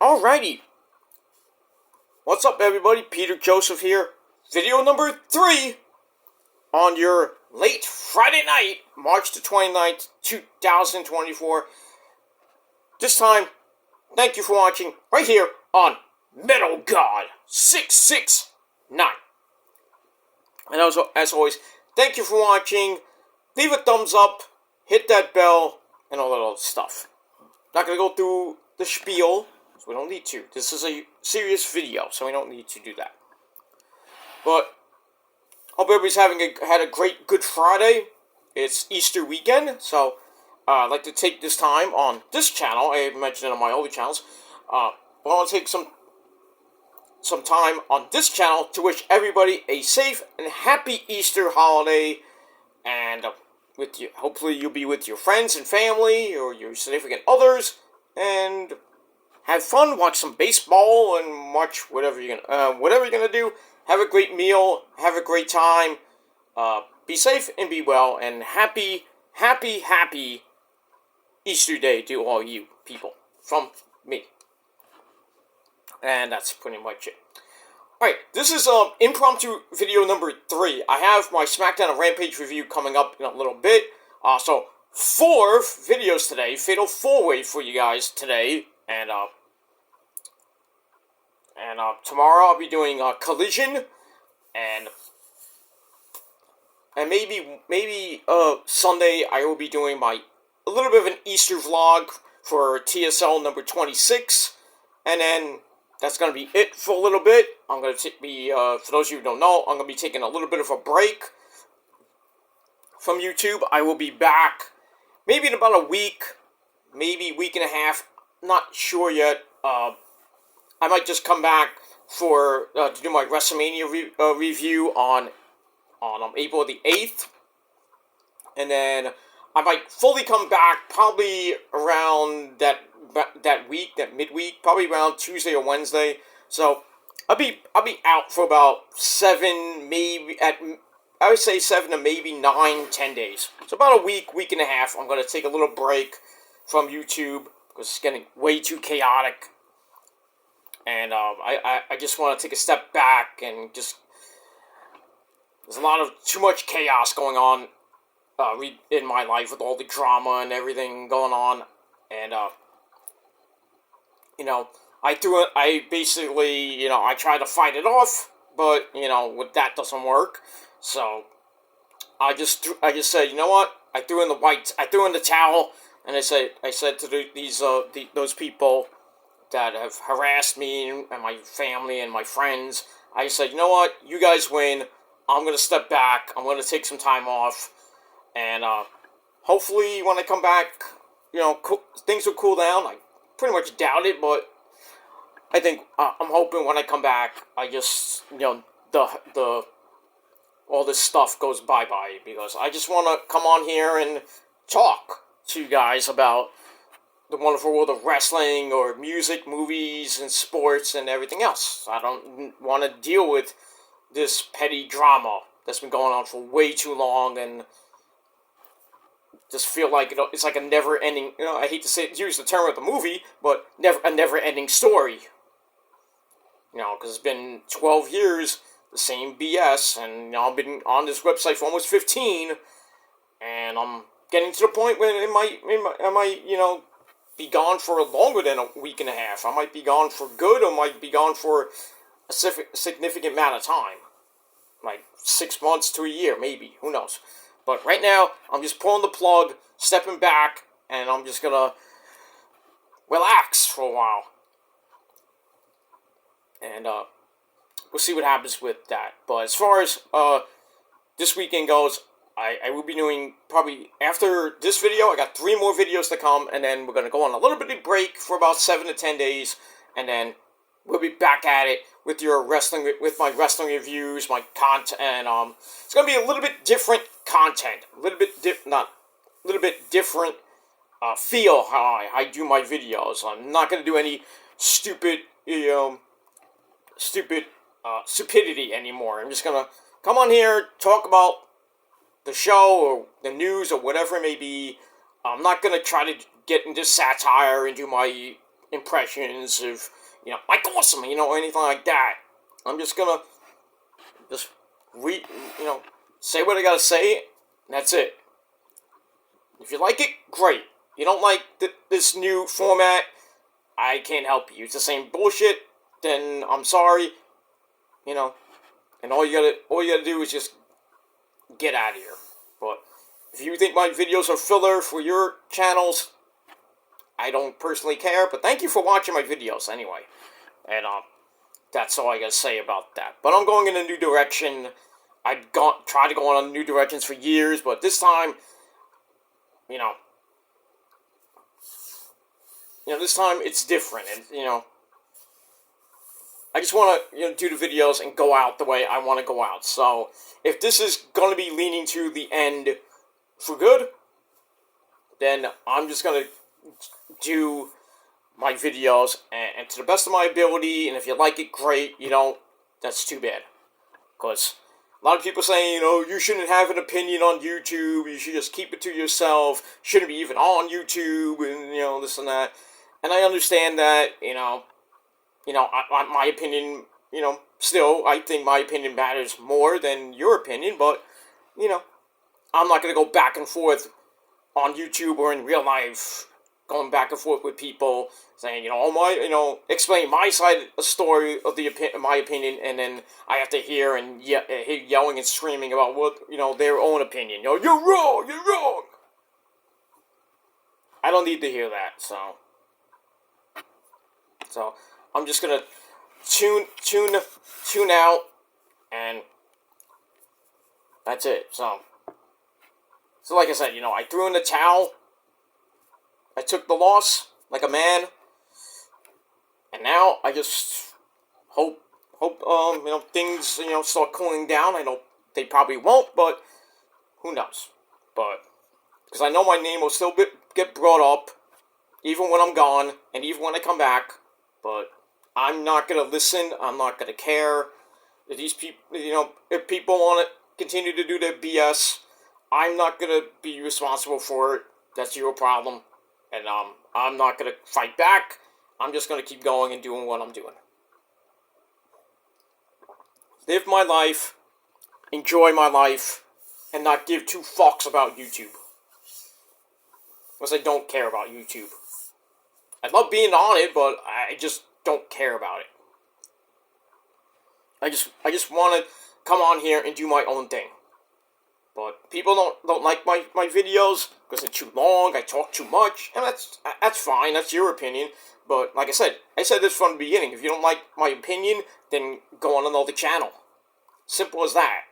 Alrighty. What's up, everybody? Peter Joseph here. Video number 3 on your late Friday night, March the 29th, 2024. This time, thank you for watching right here on Metal God 669. And also, as always, thank you for watching. Leave a thumbs up, hit that bell, and all that other stuff. Not going to go through the spiel, so we don't need to. This is a serious video, so we don't need to do that. But hope everybody's had a great Good Friday. It's Easter weekend, so I'd like to take this time on this channel. I mentioned it on my other channels. But I want to take some time on this channel to wish everybody a safe and happy Easter holiday, and hopefully you'll be with your friends and family or your significant others and have fun, watch some baseball, and watch whatever you're gonna do. Have a great meal, have a great time, be safe and be well, and happy Easter Day to all you people from me. And that's pretty much it. Alright, this is impromptu video number 3. I have my SmackDown and Rampage review coming up in a little bit. So 4 videos today, fatal 4-way for you guys today, and tomorrow I'll be doing Collision, and maybe Sunday I will be doing a little bit of an Easter vlog for TSL number 26, and then that's going to be it for a little bit. I'm going to be, for those of you who don't know, I'm going to be taking a little bit of a break from YouTube. I will be back maybe in about a week, maybe week and a half, not sure yet. I might just come back to do my WrestleMania review on April the 8th, and then I might fully come back probably around that midweek, probably around Tuesday or Wednesday. So I'll be out for about 7, I would say 7 to maybe 9, 10 days. So about a week and a half. I'm going to take a little break from YouTube because it's getting way too chaotic. And I just want to take a step back and just, there's too much chaos going on in my life with all the drama and everything going on. And, I basically, I try to fight it off, but, that doesn't work. So I just said, you know what? I threw in the towel, and I said to those people that have harassed me and my family and my friends, I said, you know what? You guys win. I'm going to step back. I'm going to take some time off. And hopefully when I come back, things will cool down. I pretty much doubt it, but I think I'm hoping when I come back, I just, all this stuff goes bye-bye, because I just want to come on here and talk to you guys about the wonderful world of wrestling or music, movies, and sports, and everything else. I don't want to deal with this petty drama that's been going on for way too long, and just feel like it's like a never-ending, I hate to use the term of the movie, but a never-ending story. Because it's been 12 years, the same BS, and I've been on this website for almost 15, and I'm getting to the point where I might be gone for longer than a week and a half. I might be gone for good, or might be gone for a significant amount of time. Like 6 months to a year, maybe. Who knows? But right now, I'm just pulling the plug, stepping back, and I'm just gonna relax for a while. And we'll see what happens with that. But as far as this weekend goes, I will be doing, probably after this video, I got 3 more videos to come, and then we're going to go on a little bit of break for about 7 to 10 days, and then we'll be back at it with my wrestling reviews, my content, and it's going to be a little bit different content, a little bit different feel how I do my videos. I'm not going to do any stupidity anymore. I'm just going to come on here, talk about the show or the news or whatever it may be. I'm not going to try to get into satire and do my impressions of, Mike Awesome, or anything like that. I'm just gonna just say what I gotta say, and that's it. If you like it, great. You don't like this new format, I can't help you. It's the same bullshit, then I'm sorry, and all you gotta do is just get out of here. But if you think my videos are filler for your channels, I don't personally care, but thank you for watching my videos anyway. And that's all I gotta say about that. But I'm going in a new direction. I've tried to go on new directions for years, but this time, this time it's different, and I just want to do the videos and go out the way I want to go out. So if this is going to be leaning to the end for good, then I'm just going to do my videos and to the best of my ability. And if you like it, great. You don't, that's too bad. Because a lot of people saying, you shouldn't have an opinion on YouTube. You should just keep it to yourself. Shouldn't be even on YouTube, and this and that. And I understand that, my opinion, still, I think my opinion matters more than your opinion, but, I'm not going to go back and forth on YouTube or in real life, going back and forth with people, saying, explain my side of the story of my opinion, and then I have to hear yelling and screaming about their own opinion. You're wrong, you're wrong! I don't need to hear that, so I'm just gonna tune out, and that's it. So like I said, I threw in the towel. I took the loss like a man, and now I just hope things start cooling down. I know they probably won't, but who knows? But because I know my name will still get brought up, even when I'm gone, and even when I come back. But I'm not going to listen. I'm not going to care. If these people, if people want to continue to do their BS, I'm not going to be responsible for it. That's your problem. And I'm not going to fight back. I'm just going to keep going and doing what I'm doing. Live my life, enjoy my life, and not give two fucks about YouTube. Because I don't care about YouTube. I love being on it, but I just don't care about it. I just want to come on here and do my own thing. But people don't like my videos because they're too long, I talk too much, and that's fine, that's your opinion. But like I said this from the beginning, if you don't like my opinion, then go on another channel. Simple as that.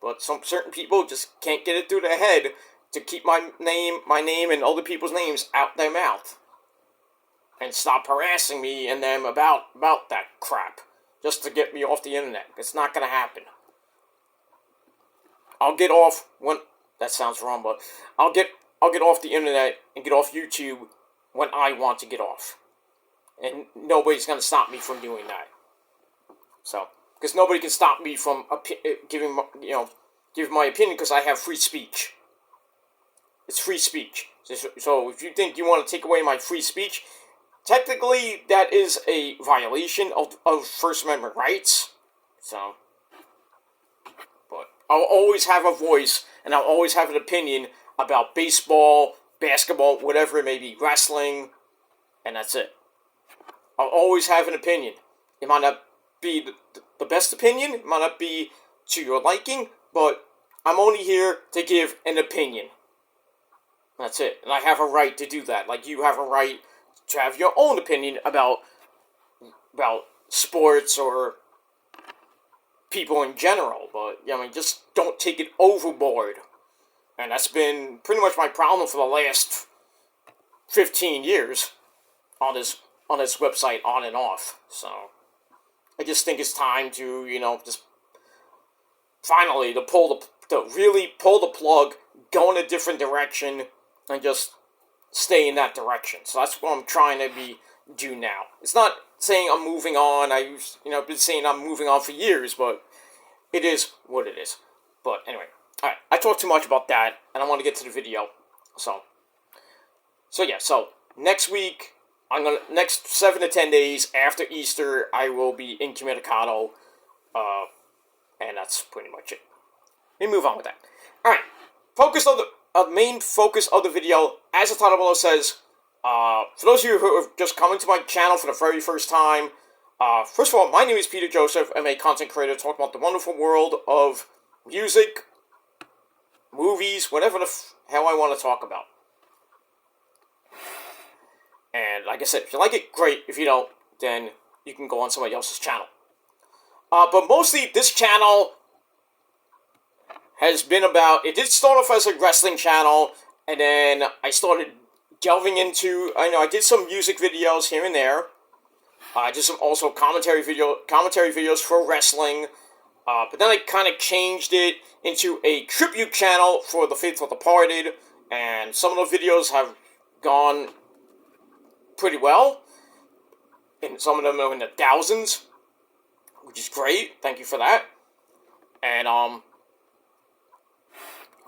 But some certain people just can't get it through their head to keep my name and other people's names out their mouth. And stop harassing me and them about that crap. Just to get me off the internet. It's not going to happen. I'll get off when... That sounds wrong, but... I'll get off the internet and get off YouTube when I want to get off. And nobody's going to stop me from doing that. So... Because nobody can stop me from giving my opinion because I have free speech. It's free speech. So if you think you want to take away my free speech... Technically, that is a violation of First Amendment rights. So, but I'll always have a voice, and I'll always have an opinion about baseball, basketball, whatever it may be, wrestling, and that's it. I'll always have an opinion. It might not be the best opinion, it might not be to your liking, but I'm only here to give an opinion. That's it. And I have a right to do that, like you have a right to have your own opinion about sports or people in general, but just don't take it overboard. And that's been pretty much my problem for the last 15 years on this website, on and off. So I just think it's time to just finally to really pull the plug, go in a different direction, and just stay in that direction. So that's what I'm trying to do now. It's not saying I'm moving on. I've been saying I'm moving on for years, but it is what it is. But anyway, alright, I talked too much about that, and I want to get to the video. So yeah, so next week, next 7 to 10 days after Easter, I will be incommunicado, and that's pretty much it. Let me move on with that. All right, main focus of the video, as the title below says. For those of you who are just coming to my channel for the very first time, first of all, my name is Peter Joseph. I'm a content creator talking about the wonderful world of music, movies, whatever the hell I want to talk about. And like I said, if you like it, great. If you don't, then you can go on somebody else's channel. But mostly this channel has been about, it did start off as a wrestling channel, and then I started delving into, I did some music videos here and there. I did some also commentary videos for wrestling. But then I kind of changed it into a tribute channel for the faithful departed, and some of those videos have gone pretty well, and some of them are in the thousands, which is great. Thank you for that. And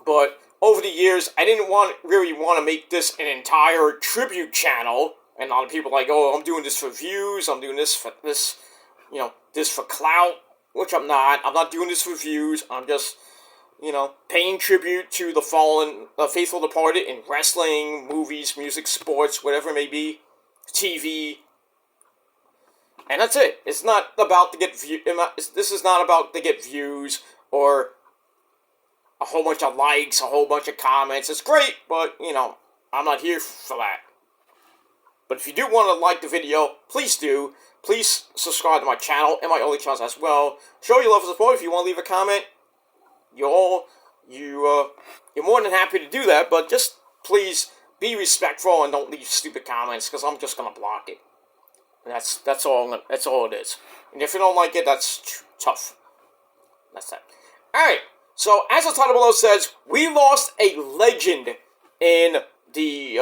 but over the years, I didn't really want to make this an entire tribute channel. And a lot of people are like, oh, I'm doing this for views. I'm doing this for this, this for clout, which I'm not. I'm not doing this for views. I'm just, paying tribute to the fallen, faithful departed in wrestling, movies, music, sports, whatever it may be, TV. And that's it. It's not about to get this is not about to get views or a whole bunch of likes, a whole bunch of comments. It's great, but, I'm not here for that. But if you do want to like the video, please do. Please subscribe to my channel and my other channels as well. Show your love and support. If you want to leave a comment, you're more than happy to do that, but just please be respectful and don't leave stupid comments, because I'm just going to block it. And that's all it is. And if you don't like it, that's tough. That's that. Alright, so as the title below says, we lost a legend in the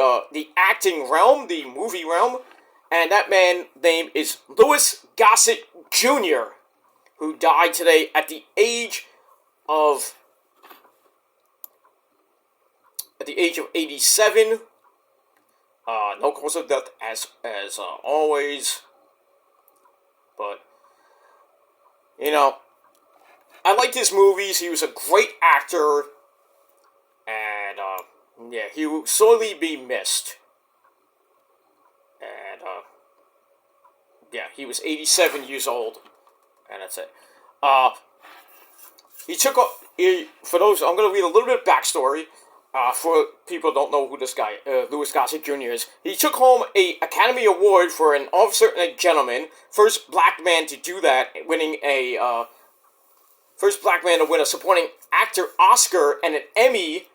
acting realm, the movie realm, and that man's name is Louis Gossett Jr., who died today at the age of 87. No cause of death as always. But I liked his movies. He was a great actor, and yeah, he will sorely be missed. And yeah, he was 87 years old, and that's it. For those, I'm going to read a little bit of backstory. For people who don't know who this guy, Louis Gossett Jr. is. He took home an Academy Award for an Officer and a Gentleman. First black man to do that, first black man to win a Supporting Actor Oscar and an Emmy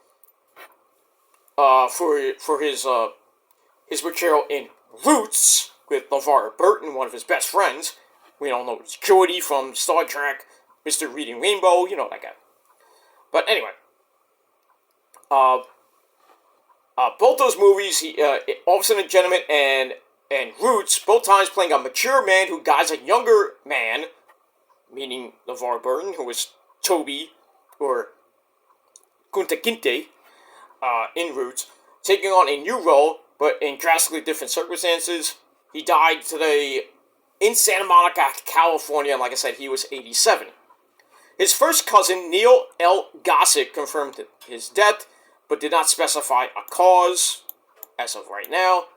for his portrayal in Roots with LeVar Burton, one of his best friends. We all know it's Geordi from Star Trek, Mr. Reading Rainbow, that guy. But anyway. Both those movies, Officer and a Gentleman and Roots, both times playing a mature man who guides a younger man, meaning LeVar Burton, who was Toby, or Kunta Kinte, in Roots, taking on a new role, but in drastically different circumstances. He died today in Santa Monica, California, and like I said, he was 87. His first cousin, Neil L. Gossett, confirmed his death, but did not specify a cause as of right now.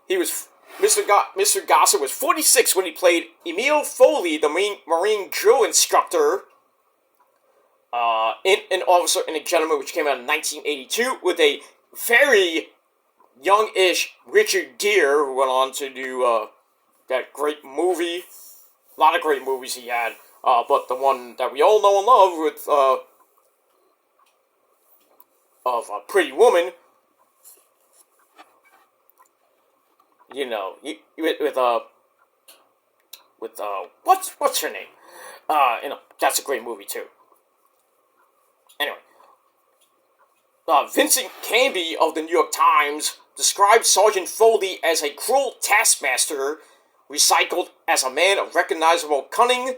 Mr. Gossett was 46 when he played Emil Foley, the Marine drill instructor, in An Officer and a Gentleman, which came out in 1982, with a very young-ish Richard Gere, who went on to do that great movie. A lot of great movies he had, but the one that we all know and love with of a Pretty Woman, what's her name? That's a great movie too. Anyway, Vincent Canby of the New York Times described Sergeant Foley as a cruel taskmaster, recycled as a man of recognizable cunning,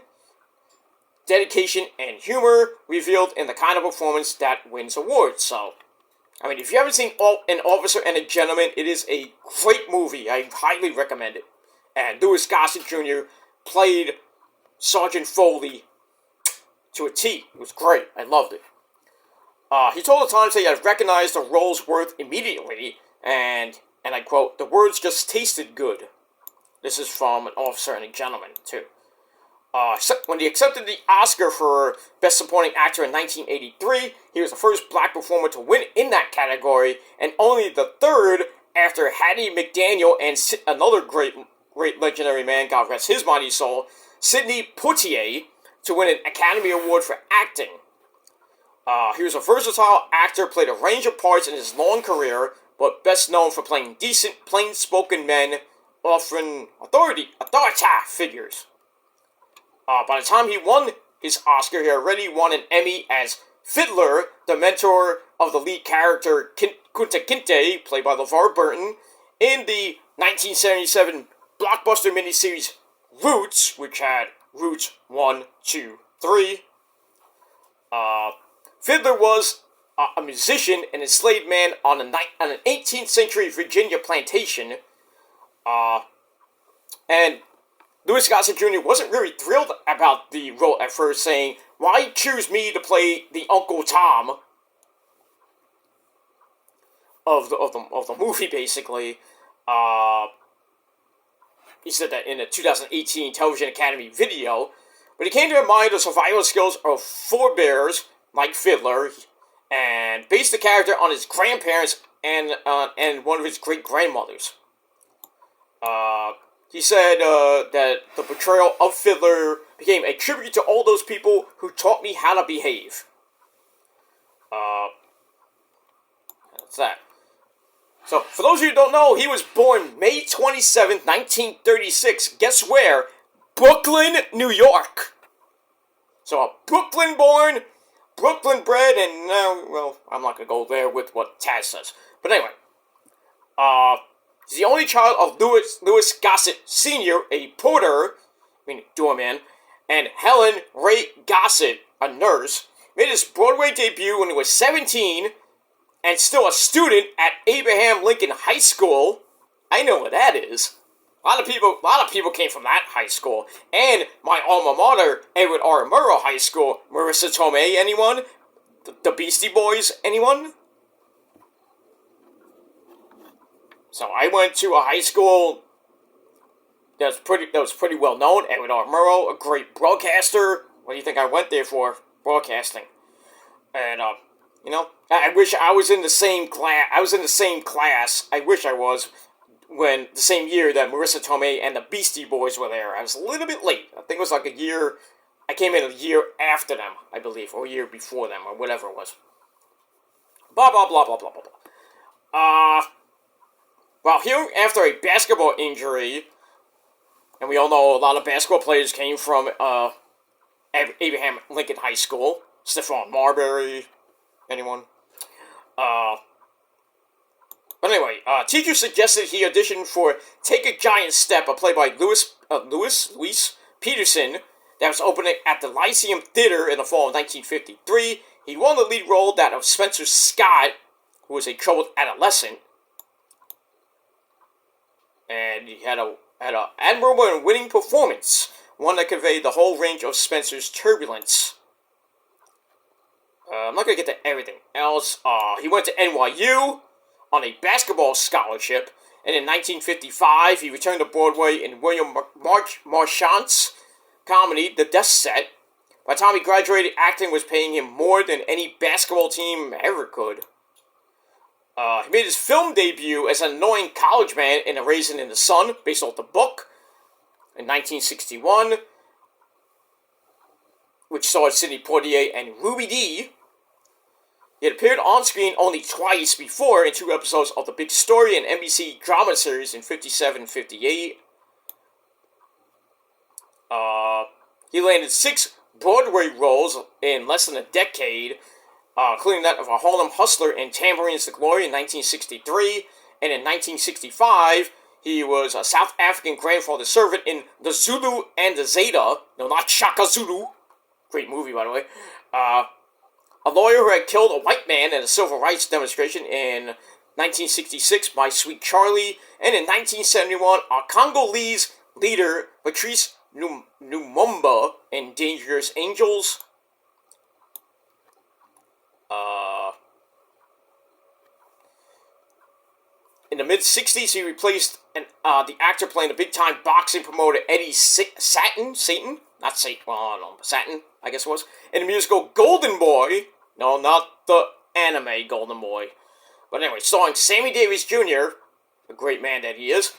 dedication, and humor, revealed in the kind of performance that wins awards. So, I mean, if you haven't seen An Officer and a Gentleman, it is a great movie. I highly recommend it. And Louis Gossett Jr. played Sergeant Foley to a T. It was great. I loved it. He told the Times that he had recognized the role's worth immediately, and I quote, "The words just tasted good." This is from An Officer and a Gentleman, too. When he accepted the Oscar for Best Supporting Actor in 1983, he was the first black performer to win in that category, and only the third after Hattie McDaniel and another great legendary man, God rest his mighty soul, Sidney Poitier, to win an Academy Award for acting. He was a versatile actor, played a range of parts in his long career, but best known for playing decent, plain-spoken men, often authoritative figures. By the time he won his Oscar, he already won an Emmy as Fiddler, the mentor of the lead character Kunta Kinte, played by LeVar Burton, in the 1977 blockbuster miniseries Roots, which had Roots 1, 2, 3. Fiddler was a musician and enslaved man on an 18th century Virginia plantation, and Louis Gossett Jr. wasn't really thrilled about the role at first, saying, "Why choose me to play the Uncle Tom of the movie?" Basically, he said that in a 2018 Television Academy video. But he came to admire the survival skills of forebears like Fiddler, and based the character on his grandparents and one of his great grandmothers. He said that the portrayal of Fiddler became a tribute to all those people who taught me how to behave. That's that. So, for those of you who don't know, he was born May 27th, 1936. Guess where? Brooklyn, New York. So, a Brooklyn-born, Brooklyn-bred, and well, I'm not going to go there with what Taz says. But anyway, he's the only child of Louis Gossett Sr., a porter, doorman, and Helen Ray Gossett, a nurse. Made his Broadway debut when he was 17, and still a student at Abraham Lincoln High School. I know what that is. A lot of people came from that high school. And my alma mater, Edward R. Murrow High School. Marissa Tomei, anyone? The Beastie Boys, anyone? So I went to a high school that was pretty well known. Edward R. Murrow, a great broadcaster. What do you think I went there for? Broadcasting. And I wish I was in the same class. I wish I was when the same year that Marissa Tomei and the Beastie Boys were there. I was a little bit late. I think it was like a year. I came in a year after them, I believe, or a year before them, or whatever it was. Blah blah blah blah blah blah blah. Well, here after a basketball injury, and we all know a lot of basketball players came from Abraham Lincoln High School. Stephon Marbury, anyone? But anyway, teachers suggested he audition for Take a Giant Step, a play by Louis Peterson, that was opening at the Lyceum Theater in the fall of 1953. He won the lead role, that of Spencer Scott, who was a troubled adolescent. And he had an admirable and winning performance, one that conveyed the whole range of Spencer's turbulence. I'm not going to get to everything else. He went to NYU on a basketball scholarship, and in 1955, he returned to Broadway in William Marchant's comedy, The Death Set. By the time he graduated, acting was paying him more than any basketball team ever could. He made his film debut as an annoying college man in A Raisin in the Sun, based off the book, in 1961, which starred Sidney Poitier and Ruby Dee. He had appeared on screen only twice before, in 2 episodes of The Big Story, an NBC drama series in 57 and 58. He landed 6 Broadway roles in less than a decade, including that of a Harlem Hustler in Tambourines to Glory in 1963, and in 1965, he was a South African grandfather servant in The Zulu and the Zeta. No, not Shaka Zulu. Great movie, by the way. a lawyer who had killed a white man in a civil rights demonstration in 1966 by Sweet Charlie, and in 1971, a Congolese leader, Patrice Lumumba, in Dangerous Angels. In the mid-60s, he replaced the actor playing the big-time boxing promoter Eddie Satan, not Satan, well, I don't know, Satan, I guess it was, in the musical Golden Boy. No, not the anime Golden Boy. But anyway, starring Sammy Davis Jr., a great man that he is.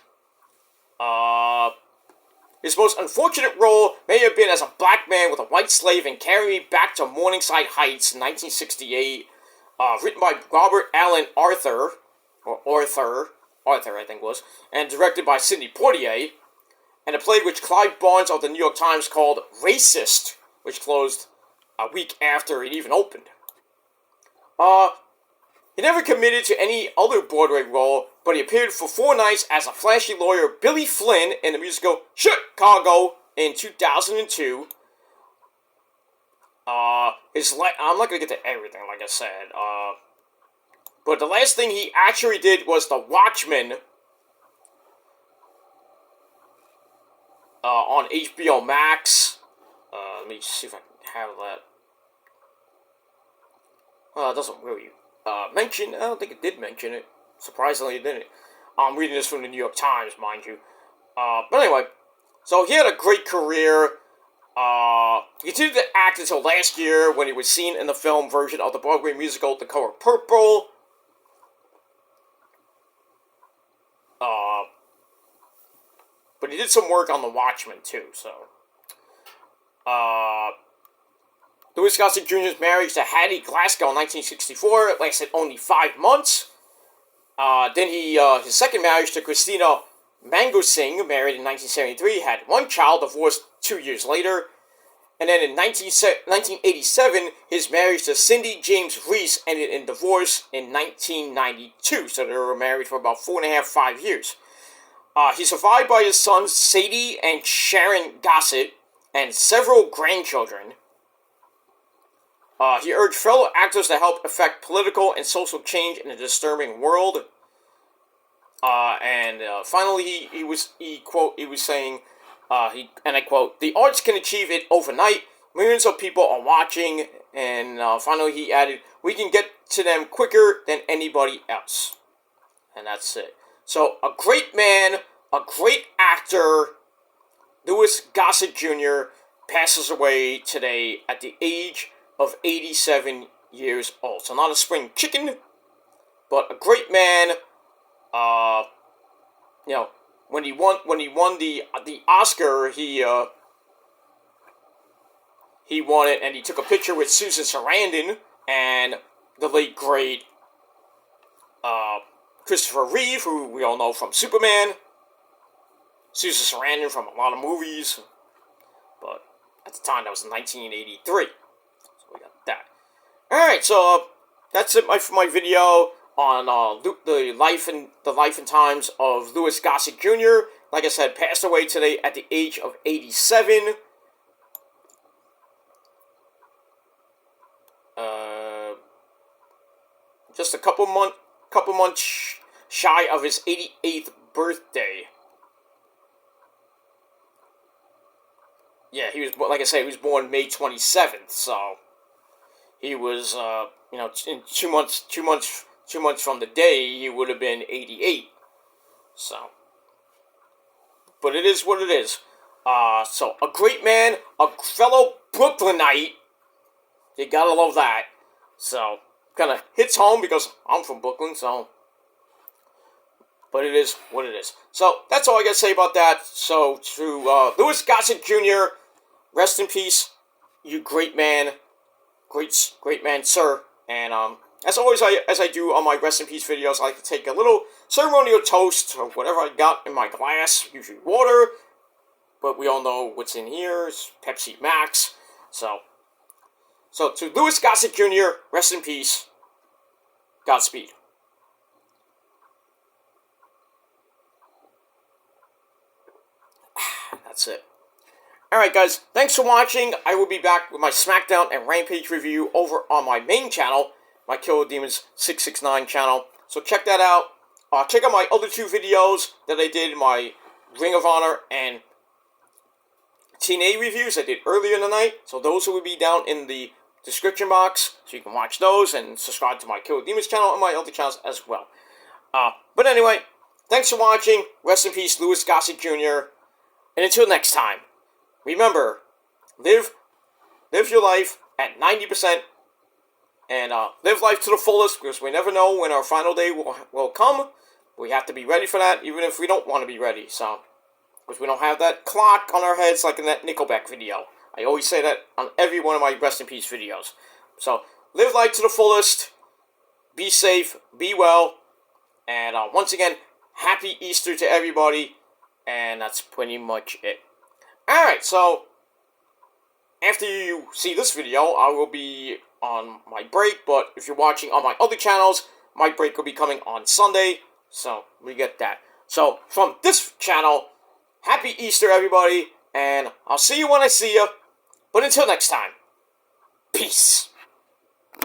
His most unfortunate role may have been as a black man with a white slave in Carry Me Back to Morningside Heights in 1968, written by Robert Allen Arthur, I think was, and directed by Sidney Poitier, and a play which Clive Barnes of the New York Times called Racist, which closed a week after it even opened. He never committed to any other Broadway role, but he appeared for 4 nights as a flashy lawyer Billy Flynn in the musical Chicago in 2002. I'm not going to get to everything, like I said. But the last thing he actually did was The Watchmen on HBO Max. Let me see if I can have that. Well, it doesn't really mention. I don't think it did mention it. Surprisingly, it didn't. I'm reading this from the New York Times, mind you. But anyway, so he had a great career. He continued to act until last year when he was seen in the film version of the Broadway musical The Color Purple. But he did some work on The Watchmen, too, so. Louis Gossett Jr.'s marriage to Hattie Glasgow in 1964 lasted only 5 months. Then his second marriage to Christina Mangosing, married in 1973, had 1 child, divorced 2 years later. And then in 1987, his marriage to Cindy James Reese ended in divorce in 1992. So they were married for about 4.5 years. He's survived by his sons Sadie and Sharon Gossett and several grandchildren. He urged fellow actors to help effect political and social change in a disturbing world. Finally, he was saying, and I quote, "The arts can achieve it overnight. Millions of people are watching." And finally, he added, "We can get to them quicker than anybody else." And that's it. So, a great man, a great actor, Louis Gossett Jr. passes away today at the age of 87 years old. So, not a spring chicken, but a great man. When he won the Oscar, he won it, and he took a picture with Susan Sarandon and the late great Christopher Reeve, who we all know from Superman. Susan Sarandon from a lot of movies, but at the time that was 1983. So we got that. All right, so that's it for my video on the life and times of Louis Gossett Jr. Like I said, passed away today at the age of 87. Just a couple months shy of his 88th birthday. Yeah, he was, like I said, he was born May 27th, so he was, in 2 months from the day, he would have been 88. So, but it is what it is. So, a great man, a fellow Brooklynite. You gotta love that. So, kind of hits home because I'm from Brooklyn, so. But it is what it is. So, that's all I gotta say about that. So, to Louis Gossett Jr., rest in peace, you great man. Great man, sir. And, as always, as I do on my rest in peace videos, I like to take a little ceremonial toast of whatever I got in my glass, usually water, but we all know what's in here is Pepsi Max. So to Louis Gossett Jr., rest in peace, Godspeed. That's it. Alright guys, thanks for watching. I will be back with my SmackDown and Rampage review over on my main channel, my Killer Demons 669 channel. So check that out. Check out my other two videos that I did, my Ring of Honor and TNA reviews I did earlier in the night. So those will be down in the description box, so you can watch those and subscribe to my Killer Demons channel and my other channels as well. But anyway, thanks for watching. Rest in peace, Louis Gossett Jr. And until next time, remember, live your life at 90% and live life to the fullest, because we never know when our final day will come. We have to be ready for that, even if we don't want to be ready. So, because we don't have that clock on our heads like in that Nickelback video. I always say that on every one of my Rest in Peace videos. So, live life to the fullest, be safe, be well, and once again, happy Easter to everybody, and that's pretty much it. Alright, so, after you see this video, I will be on my break, but if you're watching on my other channels, my break will be coming on Sunday, so we get that. So, from this channel, happy Easter, everybody, and I'll see you when I see you, but until next time, peace.